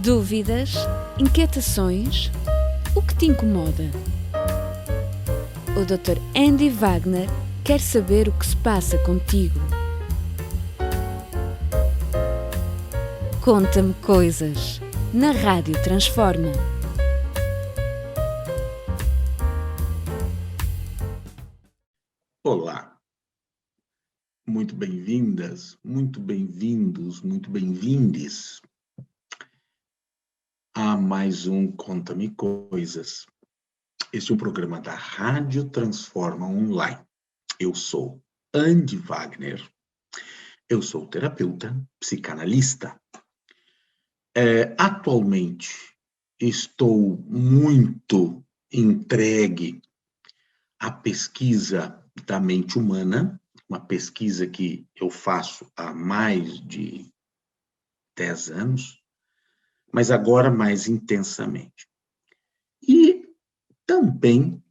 Dúvidas? Inquietações? O que te incomoda? O Dr. Andy Wagner quer saber o que se passa contigo. Conta-me coisas, na Rádio Transforma. Olá, muito bem-vindas, muito bem-vindos, muito bem-vindes a mais um Conta-me Coisas. Este é um programa da Rádio Transforma Online. Eu sou Andy Wagner, eu sou terapeuta, psicanalista. Atualmente estou muito entregue à pesquisa da mente humana, uma pesquisa que eu faço há mais de 10 anos, mas agora mais intensamente. E também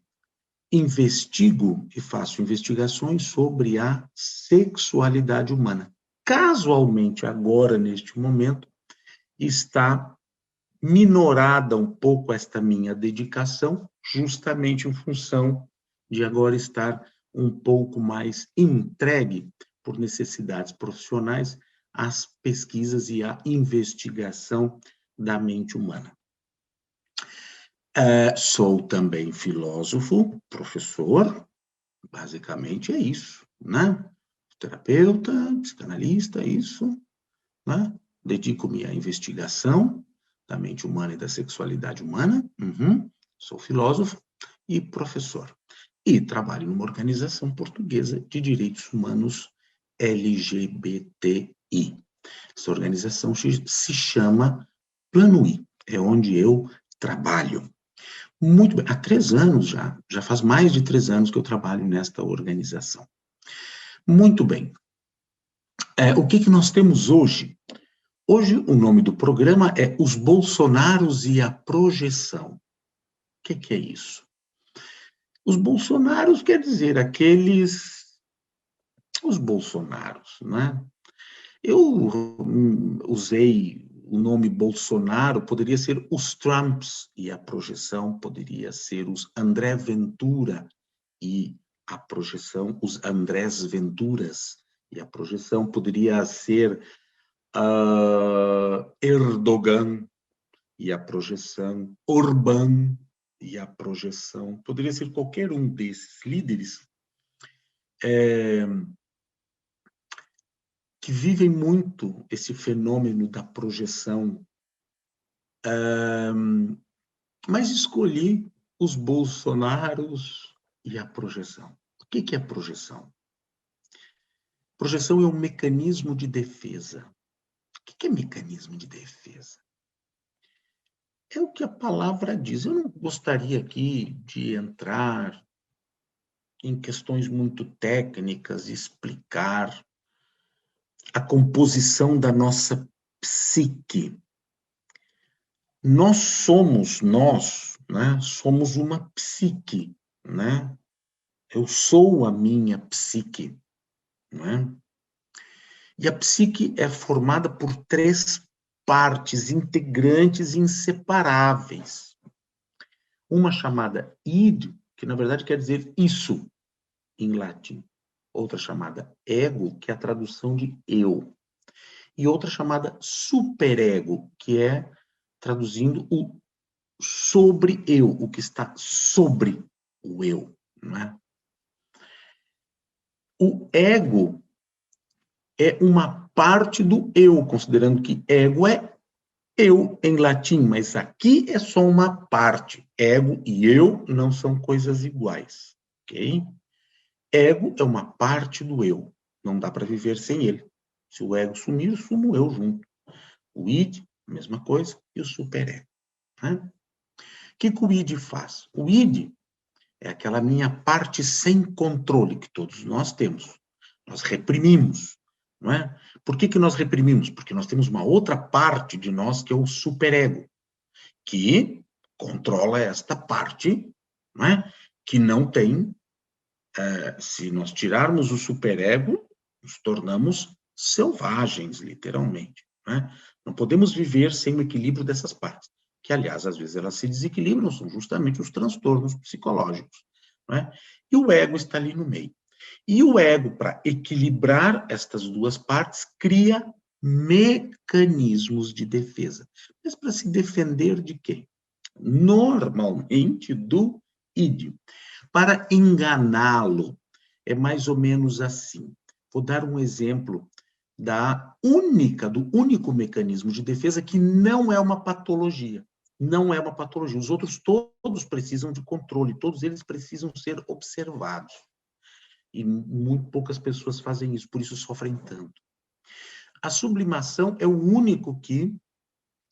investigo e faço investigações sobre a sexualidade humana. Casualmente, agora, neste momento, está minorada um pouco esta minha dedicação, justamente em função de agora estar um pouco mais entregue, por necessidades profissionais, às pesquisas e à investigação da mente humana. Sou também filósofo, professor, basicamente é isso, né? Terapeuta, psicanalista, isso, né? Dedico-me à investigação da mente humana e da sexualidade humana, sou filósofo e professor. E trabalho numa organização portuguesa de direitos humanos LGBTI. Essa organização se chama Plano I, é onde eu trabalho. Muito bem, há 3 anos já faz mais de 3 anos que eu trabalho nesta organização. Muito bem. O que nós temos hoje? Hoje o nome do programa é Os Bolsonaros e a Projeção. O que é isso? Os Bolsonaros quer dizer os Bolsonaros, né? Eu usei o nome Bolsonaro, poderia ser os Trumps, e a projeção poderia ser os André Ventura, e a projeção, os Andrés Venturas, e a projeção poderia ser Erdogan, e a projeção Orbán, e a projeção poderia ser qualquer um desses líderes que vivem muito esse fenômeno da projeção, mas escolhi os Bolsonaros e a projeção. O que é projeção? Projeção é um mecanismo de defesa. O que é mecanismo de defesa? É o que a palavra diz. Eu não gostaria aqui de entrar em questões muito técnicas, explicar a composição da nossa psique. Nós, né, somos uma psique, né? Eu sou a minha psique, né? E a psique é formada por 3 partes integrantes inseparáveis. Uma chamada id, que na verdade quer dizer isso, em latim. Outra chamada ego, que é a tradução de eu. E outra chamada superego, que é traduzindo o sobre eu, o que está sobre o eu, né? O ego é uma parte do eu, considerando que ego é eu em latim, mas aqui é só uma parte. Ego e eu não são coisas iguais, ok? Ego é uma parte do eu, não dá para viver sem ele. Se o ego sumir, sumo eu junto. O id, mesma coisa, e o superego, né? O que o id faz? O id é aquela minha parte sem controle que todos nós temos. Nós reprimimos, não é? Por que nós reprimimos? Porque nós temos uma outra parte de nós que é o superego, que controla esta parte, não é? Que não tem, se nós tirarmos o superego, nos tornamos selvagens, literalmente, né? Não podemos viver sem o equilíbrio dessas partes, que, aliás, às vezes elas se desequilibram, são justamente os transtornos psicológicos, né? E o ego está ali no meio. E o ego, para equilibrar estas duas partes, cria mecanismos de defesa. Mas para se defender de quê? Normalmente do ídio. Para enganá-lo, é mais ou menos assim. Vou dar um exemplo do único mecanismo de defesa que não é uma patologia. Não é uma patologia. Os outros todos precisam de controle, todos eles precisam ser observados. E muito poucas pessoas fazem isso, por isso sofrem tanto. A sublimação é o único que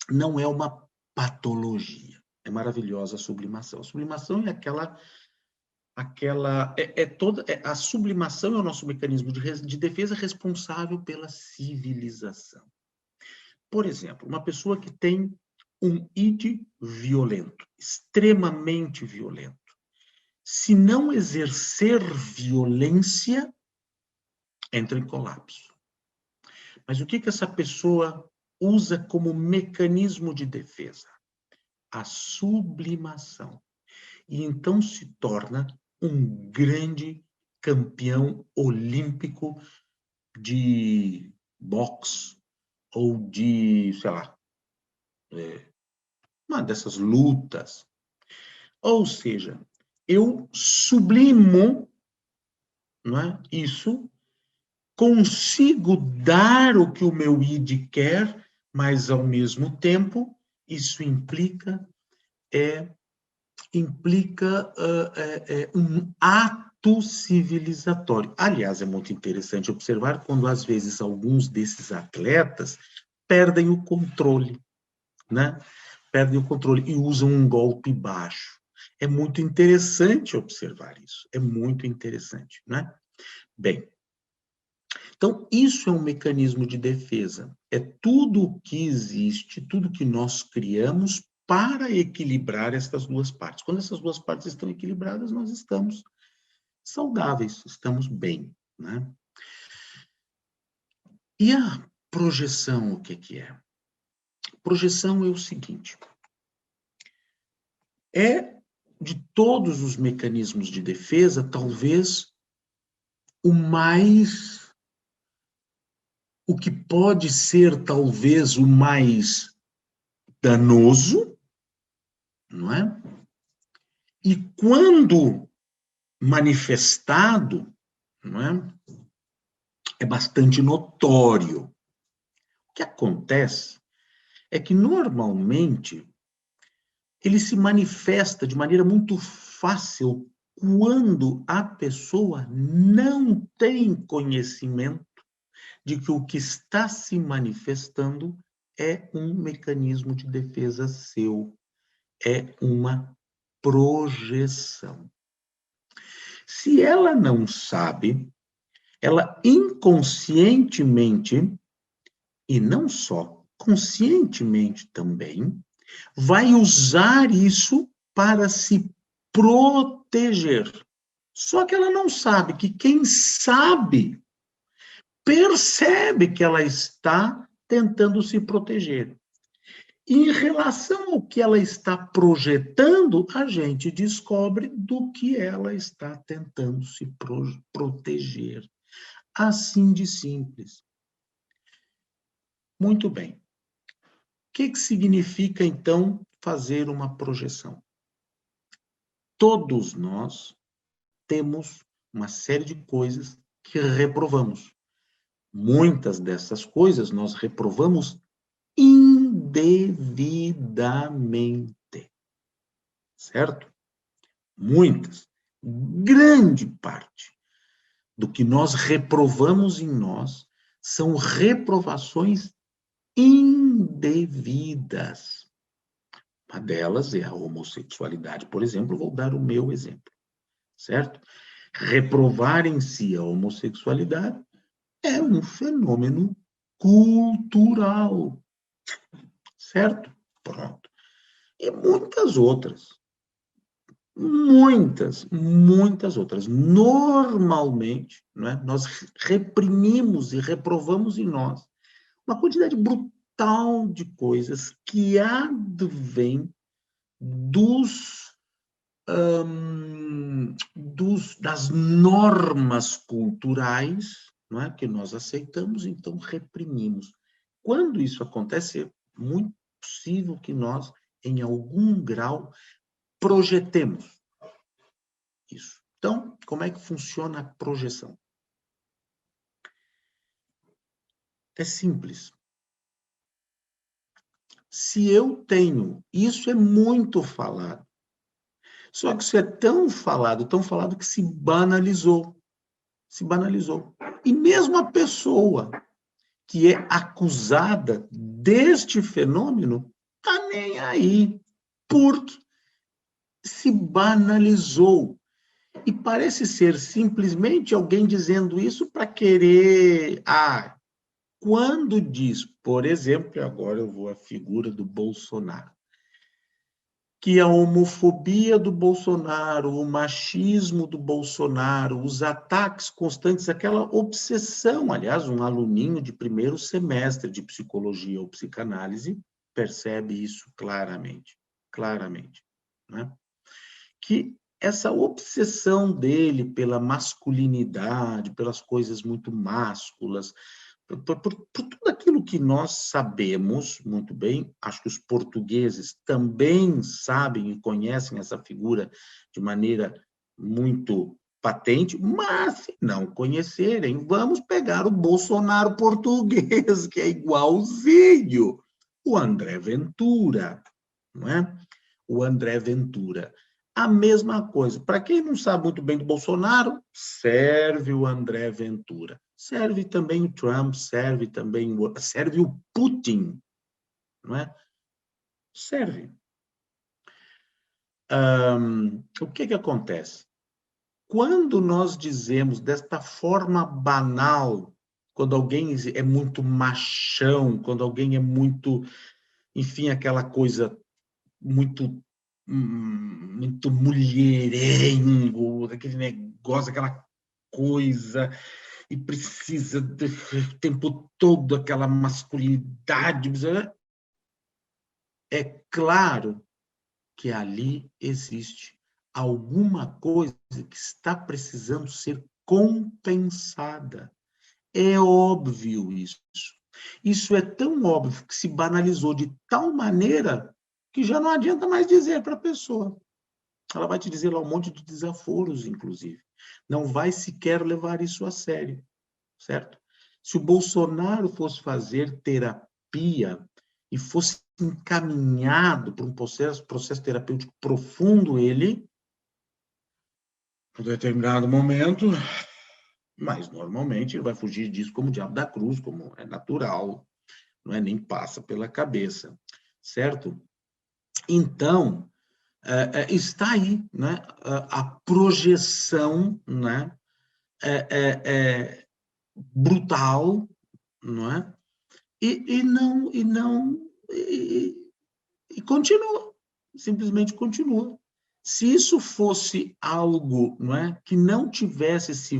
não é uma patologia. É maravilhosa a sublimação. A sublimação é a sublimação é o nosso mecanismo de defesa responsável pela civilização. Por exemplo, uma pessoa que tem um id violento, extremamente violento, se não exercer violência, entra em colapso. Mas o que essa pessoa usa como mecanismo de defesa? A sublimação. E então se torna um grande campeão olímpico de boxe ou de, sei lá, uma dessas lutas. Ou seja, eu sublimo, não é? Isso, consigo dar o que o meu id quer, mas, ao mesmo tempo, isso implica um ato civilizatório. Aliás, é muito interessante observar quando, às vezes, alguns desses atletas perdem o controle, né? Perdem o controle e usam um golpe baixo. É muito interessante observar isso. É muito interessante, né? Bem, então, isso é um mecanismo de defesa. É tudo o que existe, tudo que nós criamos para equilibrar essas duas partes. Quando essas duas partes estão equilibradas, nós estamos saudáveis, estamos bem, né? E a projeção, o que é? Projeção é o seguinte: é, de todos os mecanismos de defesa, talvez o que pode ser talvez o mais danoso, não é? E quando manifestado, não é bastante notório. O que acontece é que, normalmente, ele se manifesta de maneira muito fácil quando a pessoa não tem conhecimento de que o que está se manifestando é um mecanismo de defesa seu, é uma projeção. Se ela não sabe, ela inconscientemente, e não só, conscientemente também, vai usar isso para se proteger. Só que ela não sabe que quem sabe percebe que ela está tentando se proteger. Em relação ao que ela está projetando, a gente descobre do que ela está tentando se proteger. Assim de simples. Muito bem. O que significa, então, fazer uma projeção? Todos nós temos uma série de coisas que reprovamos. Muitas dessas coisas nós reprovamos indevidamente. Certo? Muitas. Grande parte do que nós reprovamos em nós são reprovações indevidas. Uma delas é a homossexualidade, por exemplo. Vou dar o meu exemplo, certo? Reprovar em si a homossexualidade é um fenômeno cultural, certo? Pronto. E muitas outras. Muitas outras. Normalmente, não é? Nós reprimimos e reprovamos em nós uma quantidade brutal total de coisas que advêm das normas culturais, não é, que nós aceitamos, então reprimimos. Quando isso acontece, é muito possível que nós, em algum grau, projetemos isso. Então, como é que funciona a projeção? É simples. Se eu tenho, isso é muito falado, só que isso é tão falado que se banalizou. Se banalizou. E mesmo a pessoa que é acusada deste fenômeno está nem aí, porque se banalizou. E parece ser simplesmente alguém dizendo isso para querer. Quando diz, por exemplo, agora eu vou à figura do Bolsonaro, que a homofobia do Bolsonaro, o machismo do Bolsonaro, os ataques constantes, aquela obsessão, aliás, um aluninho de primeiro semestre de psicologia ou psicanálise percebe isso claramente, né? Que essa obsessão dele pela masculinidade, pelas coisas muito másculas, por tudo aquilo que nós sabemos muito bem, acho que os portugueses também sabem e conhecem essa figura de maneira muito patente, mas se não conhecerem, vamos pegar o Bolsonaro português, que é igualzinho, o André Ventura, não é? O André Ventura. A mesma coisa. Para quem não sabe muito bem do Bolsonaro, serve o André Ventura. Serve também o Trump, serve o Putin, não é? Serve. O que acontece? Quando nós dizemos desta forma banal, quando alguém é muito machão, quando alguém é muito, enfim, aquela coisa muito mulherengo, aquele negócio, aquela coisa, e precisa o tempo todo aquela masculinidade. É claro que ali existe alguma coisa que está precisando ser compensada. É óbvio isso. Isso é tão óbvio que se banalizou de tal maneira que já não adianta mais dizer para a pessoa. Ela vai te dizer lá um monte de desaforos, inclusive. Não vai sequer levar isso a sério, certo? Se o Bolsonaro fosse fazer terapia e fosse encaminhado para um processo terapêutico profundo, ele, em determinado momento, mas normalmente ele vai fugir disso como o diabo da cruz, como é natural, não é, nem passa pela cabeça, certo? Então, está aí, né, a projeção, né, brutal, não é? E continua, simplesmente continua. Se isso fosse algo, não é, que não tivesse se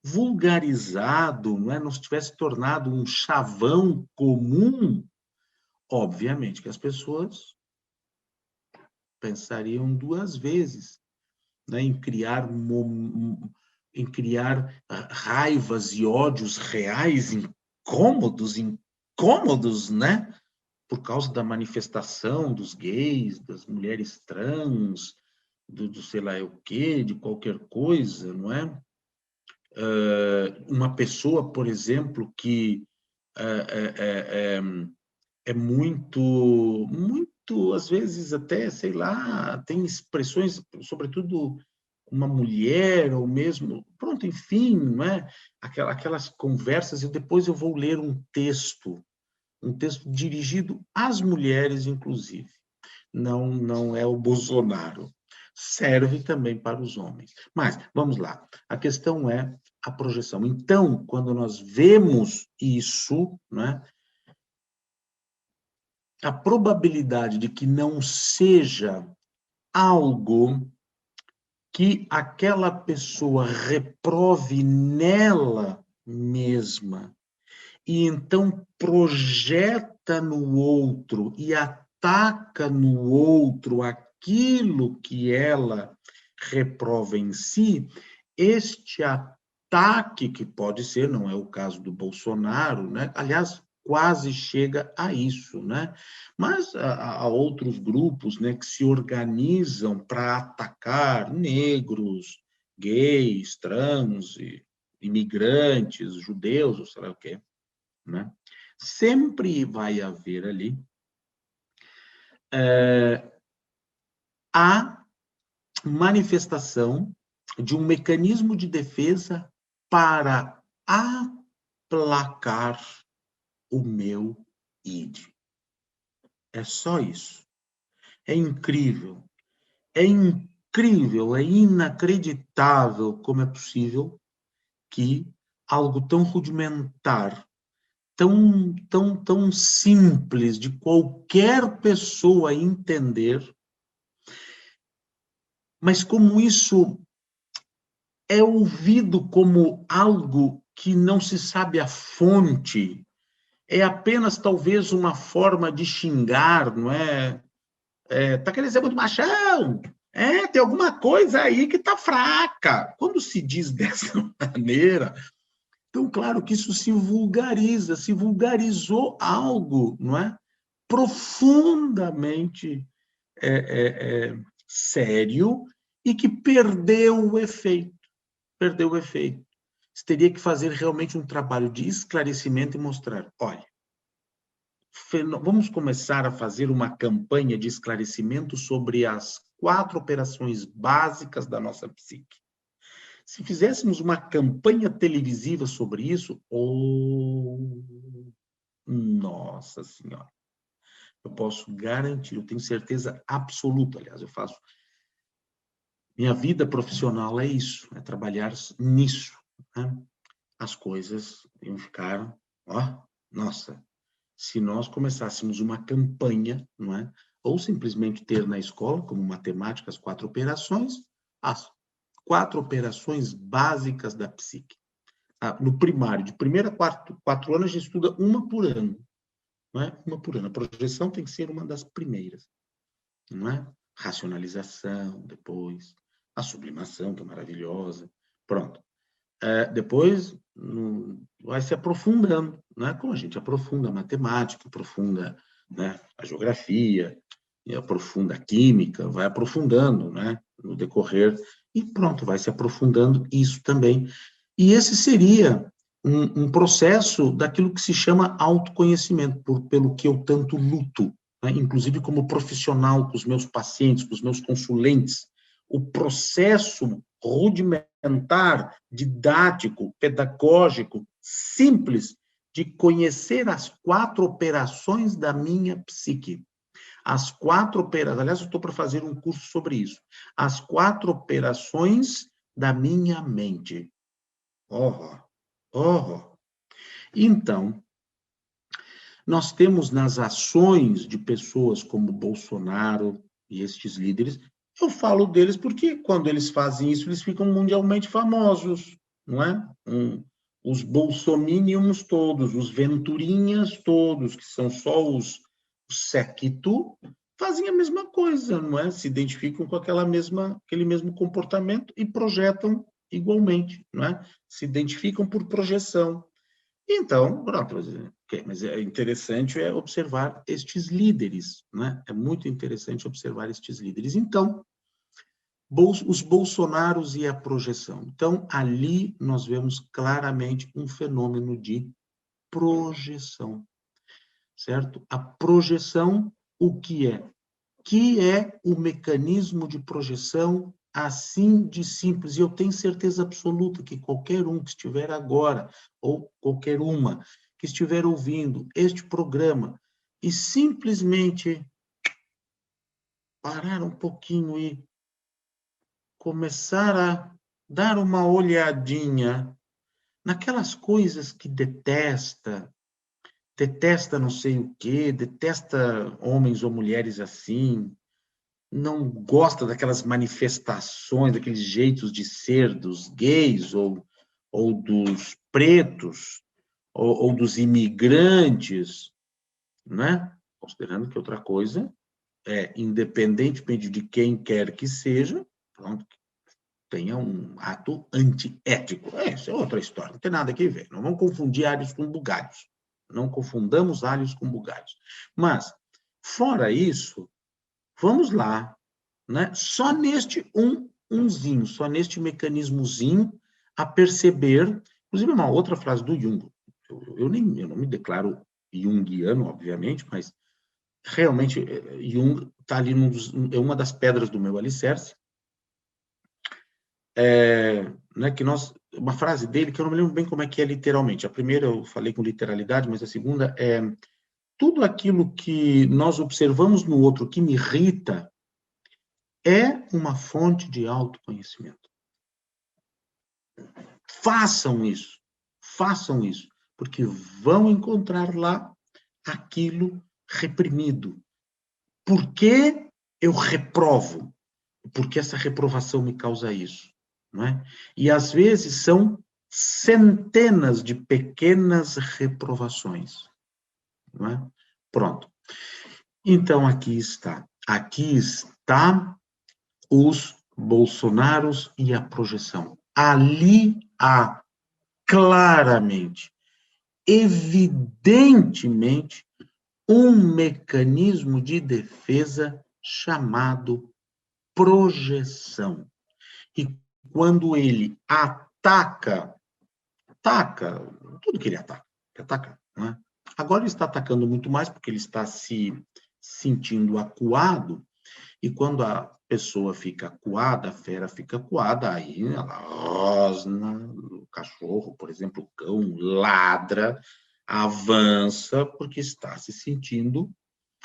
vulgarizado, não é, não se tivesse tornado um chavão comum, obviamente que as pessoas pensariam duas vezes, né, em criar raivas e ódios reais, incômodos, né, por causa da manifestação dos gays, das mulheres trans, do sei lá o quê, de qualquer coisa, não é? Uma pessoa, por exemplo, que é muito, às vezes até, sei lá, tem expressões, sobretudo uma mulher, ou mesmo, pronto, enfim, não é? Aquelas conversas, e depois eu vou ler um texto dirigido às mulheres, inclusive. Não é o Bolsonaro. Serve também para os homens. Mas, vamos lá, a questão é a projeção. Então, quando nós vemos isso, né, a probabilidade de que não seja algo que aquela pessoa reprove nela mesma e então projeta no outro e ataca no outro aquilo que ela reprova em si, este ataque, que pode ser, não é o caso do Bolsonaro, né? Aliás, quase chega a isso, né? Mas há outros grupos, né, que se organizam para atacar negros, gays, trans, imigrantes, judeus, ou sei lá o quê, né? Sempre vai haver ali a manifestação de um mecanismo de defesa para aplacar o meu id. É só isso. É incrível. É incrível, é inacreditável como é possível que algo tão rudimentar, tão simples de qualquer pessoa entender, mas como isso é ouvido como algo que não se sabe a fonte, é apenas talvez uma forma de xingar, não é? Tá querendo dizer muito machão? Tem alguma coisa aí que tá fraca. Quando se diz dessa maneira, então, claro que isso se vulgariza, se vulgarizou algo, não é? Profundamente sério e que perdeu o efeito. Perdeu o efeito. Você teria que fazer realmente um trabalho de esclarecimento e mostrar, olha, vamos começar a fazer uma campanha de esclarecimento sobre as 4 operações básicas da nossa psique. Se fizéssemos uma campanha televisiva sobre isso, nossa Senhora, eu posso garantir, eu tenho certeza absoluta, aliás, eu faço. Minha vida profissional é isso, é trabalhar nisso, né? As coisas iam ficar, nossa, se nós começássemos uma campanha, não é? Ou simplesmente ter na escola, como matemática, as 4 operações, as 4 operações básicas da psique. No primário, de primeiro a 4 anos, a gente estuda uma por ano, não é? Uma por ano. A projeção tem que ser uma das primeiras, não é? Racionalização, depois, a sublimação, que é maravilhosa, pronto. Depois vai se aprofundando, né? Como a gente aprofunda a matemática, aprofunda, né, a geografia, e aprofunda a química, vai aprofundando, né, no decorrer, e pronto, vai se aprofundando isso também. E esse seria um processo daquilo que se chama autoconhecimento, pelo que eu tanto luto, né? Inclusive como profissional com os meus pacientes, com os meus consulentes, o processo rudimentar, didático, pedagógico, simples, de conhecer as 4 operações da minha psique. As 4 operações, aliás, eu estou para fazer um curso sobre isso. As 4 operações da minha mente. Então, nós temos nas ações de pessoas como Bolsonaro e estes líderes, eu falo deles porque quando eles fazem isso, eles ficam mundialmente famosos, não é? Os bolsominions todos, os venturinhas todos, que são só os séquito, fazem a mesma coisa, não é? Se identificam com aquele mesmo comportamento e projetam igualmente, não é? Se identificam por projeção. Então, pronto, mas é interessante observar estes líderes, né? É muito interessante observar estes líderes. Então, os Bolsonaros e a projeção. Então, ali nós vemos claramente um fenômeno de projeção, certo? A projeção, o que é? Que é o mecanismo de projeção assim de simples? E eu tenho certeza absoluta que qualquer um que estiver agora, ou qualquer uma que estiver ouvindo este programa e simplesmente parar um pouquinho e começar a dar uma olhadinha naquelas coisas que detesta não sei o quê, detesta homens ou mulheres assim, não gosta daquelas manifestações, daqueles jeitos de ser dos gays ou dos pretos, ou dos imigrantes, né? Considerando que outra coisa é, independentemente de quem quer que seja, pronto, tenha um ato antiético. Essa é outra história, não tem nada a ver. Não vamos confundir alhos com bugalhos. Não confundamos alhos com bugalhos. Mas, fora isso, vamos lá, né? Só neste umzinho, só neste mecanismozinho, a perceber, inclusive uma outra frase do Jung, eu não me declaro junguiano, obviamente, mas realmente Jung está ali é uma das pedras do meu alicerce, né, que uma frase dele que eu não me lembro bem como é que é literalmente. A primeira eu falei com literalidade, mas a segunda é: tudo aquilo que nós observamos no outro que me irrita é uma fonte de autoconhecimento. Façam isso, porque vão encontrar lá aquilo reprimido. Por que eu reprovo? Porque essa reprovação me causa isso, não é? E às vezes são centenas de pequenas reprovações, não é? Pronto. Então aqui está os Bolsonaros e a projeção. Ali há claramente, evidentemente, um mecanismo de defesa chamado projeção. E quando ele ataca tudo que ele ataca, não é? Agora ele está atacando muito mais porque ele está se sentindo acuado, e quando a pessoa fica acuada, a fera fica acuada, aí ela rosna, o cachorro, por exemplo, o cão, ladra, avança, porque está se sentindo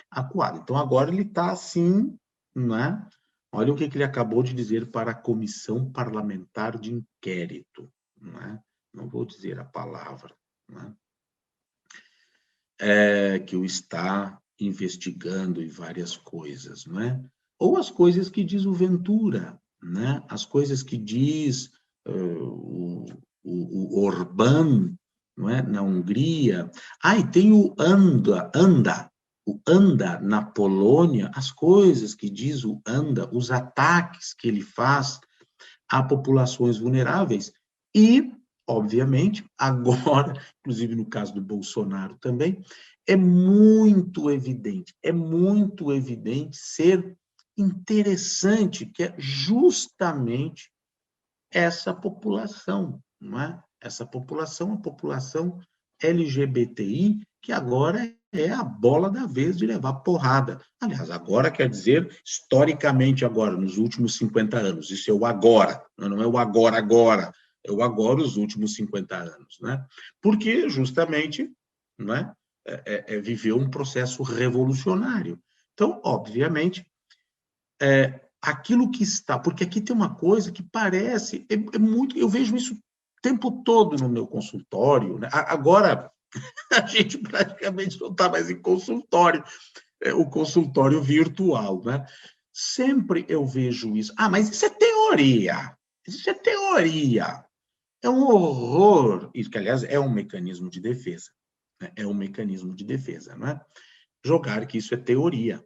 acuado. Então, agora ele está assim, né? Olha o que ele acabou de dizer para a Comissão Parlamentar de Inquérito, né? Não vou dizer a palavra, né? Que o está investigando e várias coisas, não é? Ou as coisas que diz o Ventura, né? As coisas que diz o Orbán, não é? Na Hungria. E tem o ANDA na Polônia, as coisas que diz o ANDA, os ataques que ele faz a populações vulneráveis e, obviamente, agora, inclusive no caso do Bolsonaro também, é muito evidente ser interessante que é justamente essa população, não é? Essa população, a população LGBTI, que agora é a bola da vez de levar porrada. Aliás, agora quer dizer, historicamente agora, nos últimos 50 anos. Isso é o agora, não é o agora, é o agora, os últimos 50 anos. Né? Porque, justamente, não é? Viveu um processo revolucionário. Então, obviamente, aquilo que está... Porque aqui tem uma coisa que parece... muito... Eu vejo isso o tempo todo no meu consultório. Né? Agora, a gente praticamente não está mais em consultório, o consultório virtual, né? Sempre eu vejo isso. Mas isso é teoria. Isso é teoria. É um horror. Isso que, aliás, é um mecanismo de defesa. Né? É um mecanismo de defesa, não é? Jogar que isso é teoria.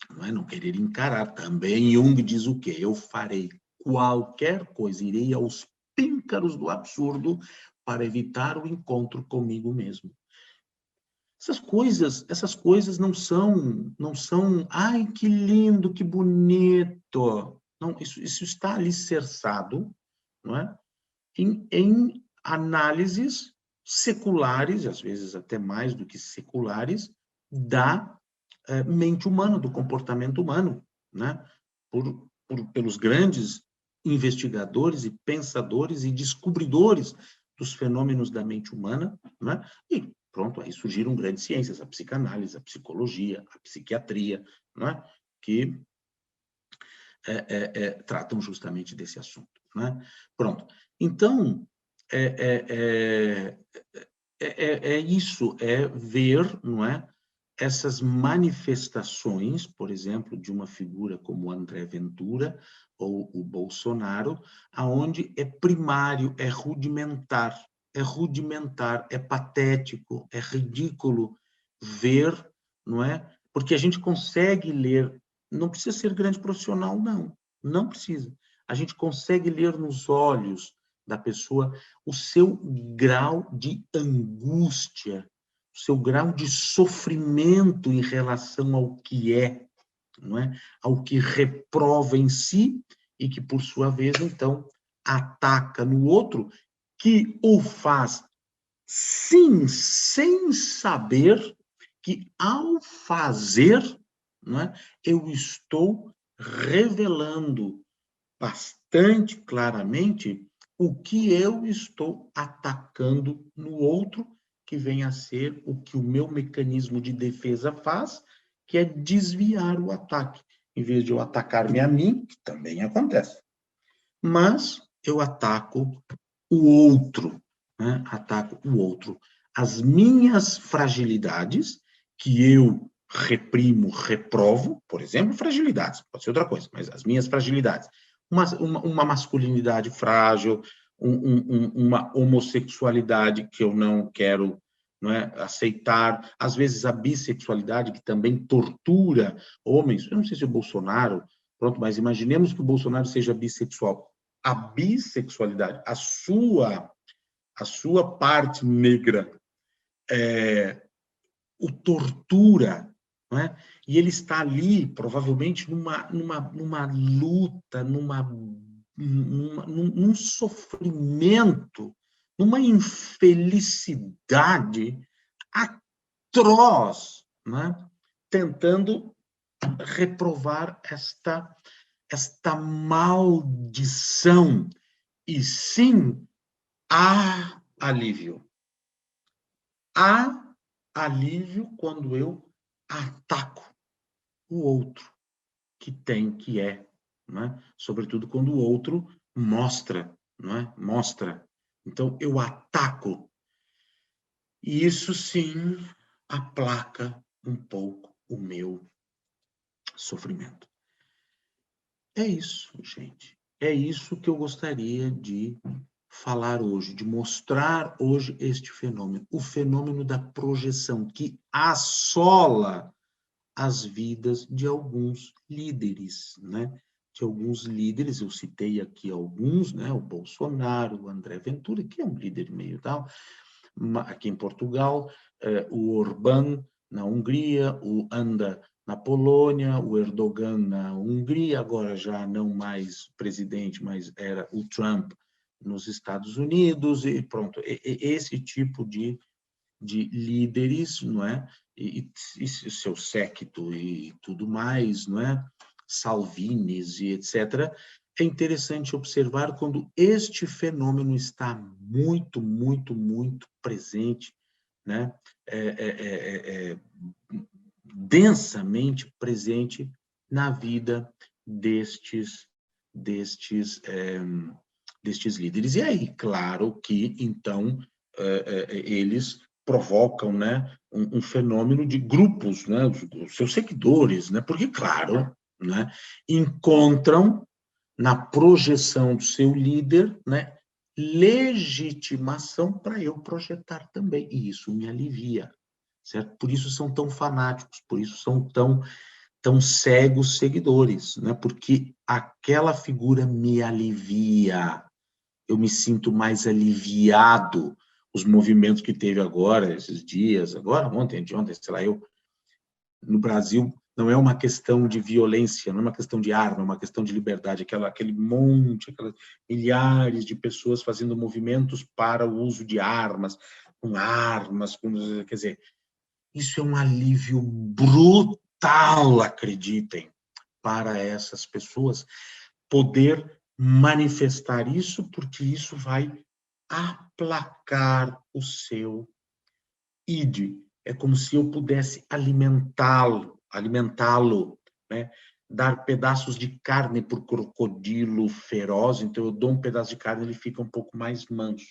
Não é? Não querer encarar. Também Jung diz o quê? Eu farei qualquer coisa, irei aos píncaros do absurdo para evitar o encontro comigo mesmo. Essas coisas não são, ai, que lindo, que bonito. Não, isso está alicerçado, não é? Em análises seculares, às vezes até mais do que seculares, da mente humana, do comportamento humano, né? Pelos grandes investigadores e pensadores e descobridores dos fenômenos da mente humana, né? E pronto, aí surgiram grandes ciências, a psicanálise, a psicologia, a psiquiatria, né? Que tratam justamente desse assunto, né? Pronto. Então, isso, é ver, não é? Essas manifestações, por exemplo, de uma figura como André Ventura ou o Bolsonaro, aonde é primário, é rudimentar, é rudimentar, é patético, é ridículo ver, não é? Porque a gente consegue ler, não precisa ser grande profissional, não, não precisa. A gente consegue ler nos olhos da pessoa o seu grau de angústia, o seu grau de sofrimento em relação ao que é, não é? Ao que reprova em si e que, por sua vez, então, ataca no outro, que o faz, sim, sem saber que, ao fazer, não é, eu estou revelando bastante claramente o que eu estou atacando no outro, que vem a ser o que o meu mecanismo de defesa faz, que é desviar o ataque. Em vez de eu atacar-me a mim, que também acontece, mas eu ataco o outro, né? Ataco o outro. As minhas fragilidades, que eu reprimo, reprovo, por exemplo, fragilidades, pode ser outra coisa, mas as minhas fragilidades. Uma masculinidade frágil, uma homossexualidade que eu não quero, não é, aceitar, às vezes a bissexualidade, que também tortura homens. Eu não sei se o Bolsonaro, pronto, mas imaginemos que o Bolsonaro seja bissexual. A bissexualidade, a sua parte negra, o tortura, não é? E ele está ali, provavelmente, numa luta, num sofrimento, numa infelicidade atroz, não é? Tentando reprovar esta maldição. E sim, há alívio. Há alívio quando eu ataco o outro, que é, não é? Sobretudo quando o outro mostra, não é? Mostra. Então, eu ataco. E isso, sim, aplaca um pouco o meu sofrimento. É isso, gente. É isso que eu gostaria de falar hoje, de mostrar hoje este fenômeno, o fenômeno da projeção que assola as vidas de alguns líderes, né? De alguns líderes, eu citei aqui alguns, né? O Bolsonaro, o André Ventura, que é um líder meio tal, aqui em Portugal, o Orbán na Hungria, o Anda na Polônia, o Erdogan na Hungria, agora já não mais presidente, mas era o Trump nos Estados Unidos, e pronto, esse tipo de líderes, não é? E seu séquito e tudo mais, não é? Salvinis e etc. É interessante observar quando este fenômeno está muito, muito, muito presente, né? Densamente presente na vida destes líderes. E aí, claro que, então, eles provocam, né, um fenômeno de grupos, né, os seus seguidores, né, porque, claro, né, encontram na projeção do seu líder, né, legitimação para eu projetar também, e isso me alivia, certo? Por isso são tão fanáticos, por isso são tão cegos seguidores, né? Porque aquela figura me alivia, eu me sinto mais aliviado. Os movimentos que teve agora, esses dias, agora, ontem, sei lá, no Brasil, não é uma questão de violência, não é uma questão de arma, é uma questão de liberdade, aquele monte, aquelas milhares de pessoas fazendo movimentos para o uso de armas, quer dizer, isso é um alívio brutal, acreditem, para essas pessoas poder manifestar isso, porque isso vai aplacar o seu id. É como se eu pudesse alimentá-lo, né? Dar pedaços de carne para o crocodilo feroz, então eu dou um pedaço de carne, ele fica um pouco mais manso.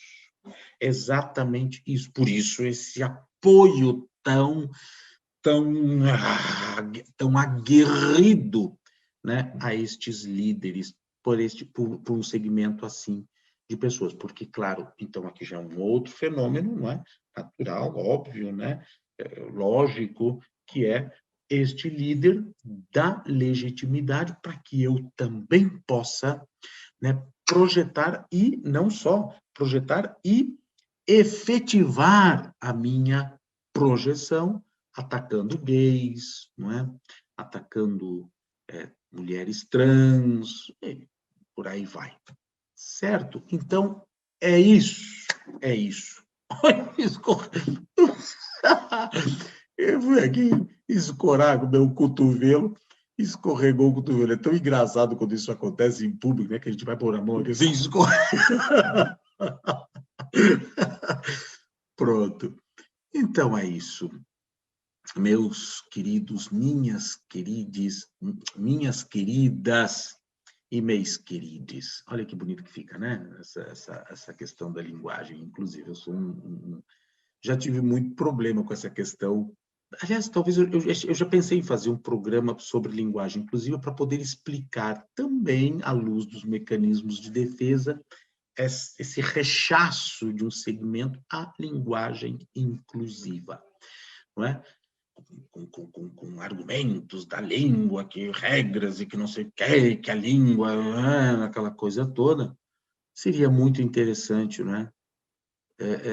Exatamente isso. Por isso, esse apoio tão aguerrido, né, a estes líderes, por um segmento assim de pessoas, porque, claro, então aqui já é um outro fenômeno, não é? Natural, óbvio, né? Lógico, que é este líder da legitimidade para que eu também possa, né, projetar e não só projetar e efetivar a minha projeção, atacando gays, não é? Atacando mulheres trans, e por aí vai. Certo? Então, é isso. É isso. Olha, eu fui aqui escorar com o meu cotovelo, escorregou o cotovelo. É tão engraçado quando isso acontece em público, né? Que a gente vai pôr a mão aqui assim, escorrega. Pronto. Então é isso. Meus queridos, minhas queridas e meus queridos. Olha que bonito que fica, né? Essa questão da linguagem. Inclusive, eu sou já tive muito problema com essa questão. Aliás, talvez eu já pensei em fazer um programa sobre linguagem inclusiva para poder explicar também, à luz dos mecanismos de defesa, esse rechaço de um segmento à linguagem inclusiva, não é? Com argumentos da língua, que regras e que não sei o que a língua, aquela coisa toda, seria muito interessante, não é?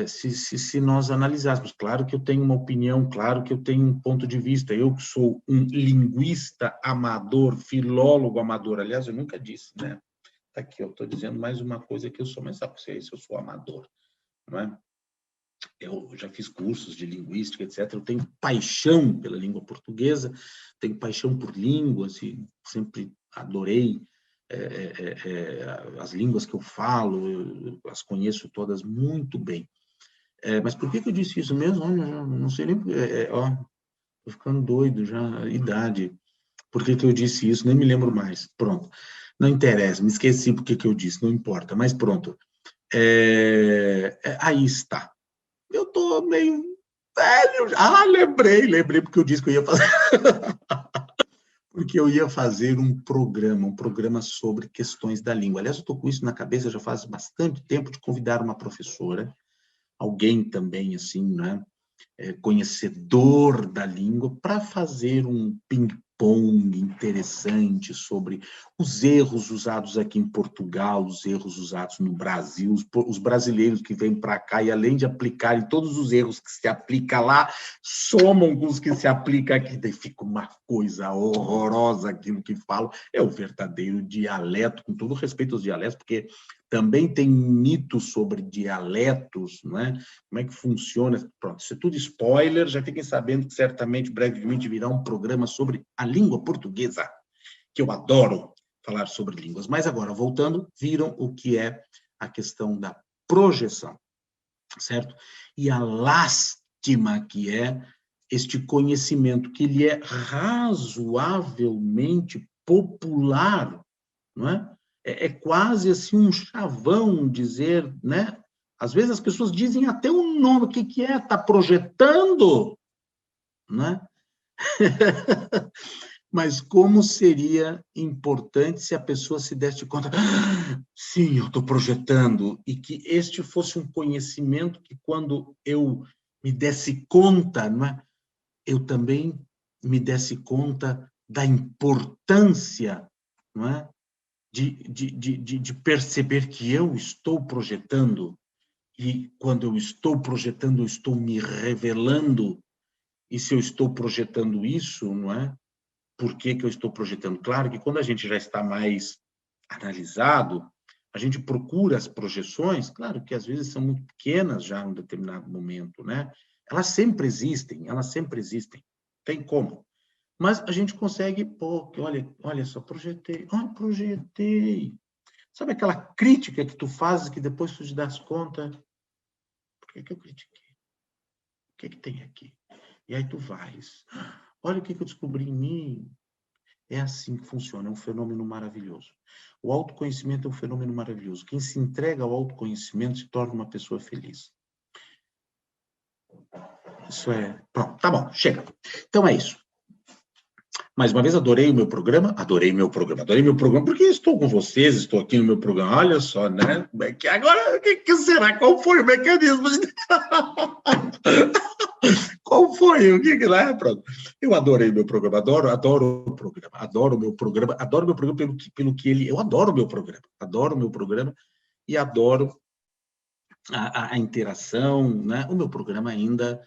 Se nós analisássemos. Claro que eu tenho uma opinião, claro que eu tenho um ponto de vista. Eu que sou um linguista amador, filólogo amador, aliás, eu nunca disse, né? Tá aqui, eu estou dizendo mais uma coisa que eu sou, mas sabe se eu sou amador, não é? Eu já fiz cursos de linguística, etc. Eu tenho paixão pela língua portuguesa, tenho paixão por línguas e sempre adorei as línguas que eu falo, eu as conheço todas muito bem. Mas por que eu disse isso mesmo? Olha, não sei nem... Estou ficando doido já, idade. Por que eu disse isso? Nem me lembro mais. Pronto. Não interessa, me esqueci por que eu disse, não importa. Mas pronto. Aí está. Eu estou meio velho. Lembrei porque eu disse que eu ia fazer. Porque eu ia fazer um programa sobre questões da língua. Aliás, eu estou com isso na cabeça já faz bastante tempo de convidar uma professora, alguém também, assim, né, conhecedor da língua, para fazer um ping-pong interessante sobre os erros usados aqui em Portugal, os erros usados no Brasil, os brasileiros que vêm para cá e, além de aplicarem todos os erros que se aplica lá, somam com os que se aplica aqui, daí fica uma coisa horrorosa aquilo que falam. É o verdadeiro dialeto, com todo respeito aos dialetos, porque também tem mitos sobre dialetos, não é? Como é que funciona? Pronto, isso é tudo spoiler, já fiquem sabendo que certamente, brevemente, virá um programa sobre a língua portuguesa, que eu adoro falar sobre línguas. Mas agora, voltando, viram o que é a questão da projeção, certo? E a lástima que é este conhecimento, que ele é razoavelmente popular, não é? É quase assim um chavão dizer, né? Às vezes as pessoas dizem até o nome, o que é? Está projetando? Né? Mas como seria importante se a pessoa se desse conta, sim, eu estou projetando, e que este fosse um conhecimento que quando eu me desse conta, não é? Eu também me desse conta da importância, não é? De perceber que eu estou projetando, e quando eu estou projetando, eu estou me revelando, e se eu estou projetando isso, não é? Por que eu estou projetando? Claro que quando a gente já está mais analisado, a gente procura as projeções, claro que às vezes são muito pequenas já em um determinado momento, né? Elas sempre existem, tem como. Mas a gente consegue, pô, olha só, projetei. Sabe aquela crítica que tu fazes que depois tu te das conta, por que eu critiquei? O que tem aqui? E aí tu vais. Olha o que eu descobri em mim. É assim que funciona, é um fenômeno maravilhoso. O autoconhecimento é um fenômeno maravilhoso. Quem se entrega ao autoconhecimento se torna uma pessoa feliz. Isso é... Pronto, tá bom, chega. Então é isso. Mais uma vez, adorei o meu programa, porque estou com vocês, estou aqui no meu programa, olha só, né? Agora, o que será? Qual foi o mecanismo? Qual foi? O que lá? Pronto. Eu adorei meu programa, adoro o programa, adoro o meu programa pelo que ele... Eu adoro o meu programa e adoro a interação, né? O meu programa ainda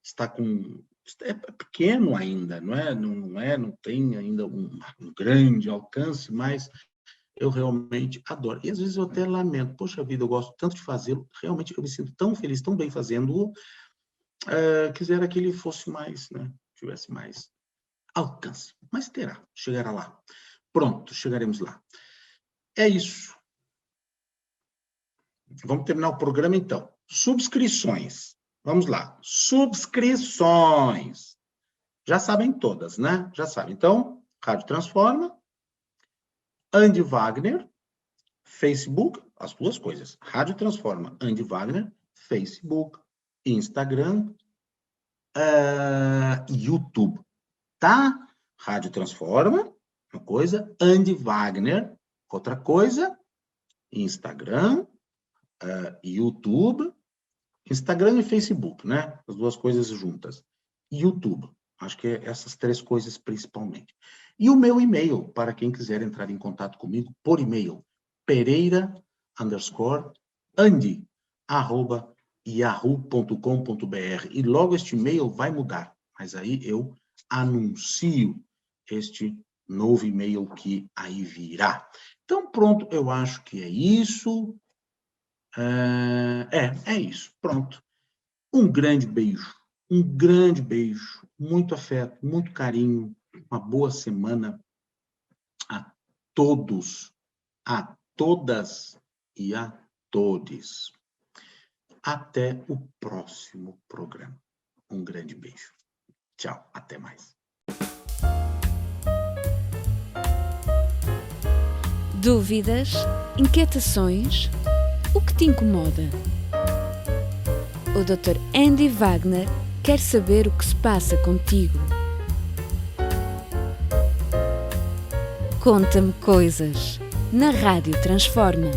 está com... É pequeno ainda, não tem ainda um grande alcance, mas eu realmente adoro. E às vezes eu até lamento, poxa vida, eu gosto tanto de fazê-lo, realmente eu me sinto tão feliz, tão bem fazendo-o, quisera que ele fosse mais, né? Tivesse mais alcance. Mas chegará lá. Pronto, chegaremos lá. É isso. Vamos terminar o programa então. Subscrições. Vamos lá. Subscrições. Já sabem todas, né? Já sabem. Então, Rádio Transforma, Andy Wagner, Facebook, as duas coisas. Rádio Transforma, Andy Wagner, Facebook, Instagram, YouTube, tá? Rádio Transforma, uma coisa. Andy Wagner, outra coisa. Instagram, YouTube, Instagram e Facebook, né? As duas coisas juntas. YouTube. Acho que é essas três coisas principalmente. E o meu e-mail, para quem quiser entrar em contato comigo, por e-mail, pereira_andi@yahoo.com.br. E logo este e-mail vai mudar, mas aí eu anuncio este novo e-mail que aí virá. Então, pronto, eu acho que é isso. É isso, pronto. Um grande beijo, muito afeto, muito carinho, uma boa semana a todos, a todas e a todes. Até o próximo programa. Um grande beijo. Tchau, até mais. Dúvidas? Inquietações? O que te incomoda? O Dr. Andy Wagner quer saber o que se passa contigo. Conta-me coisas na Rádio Transforma.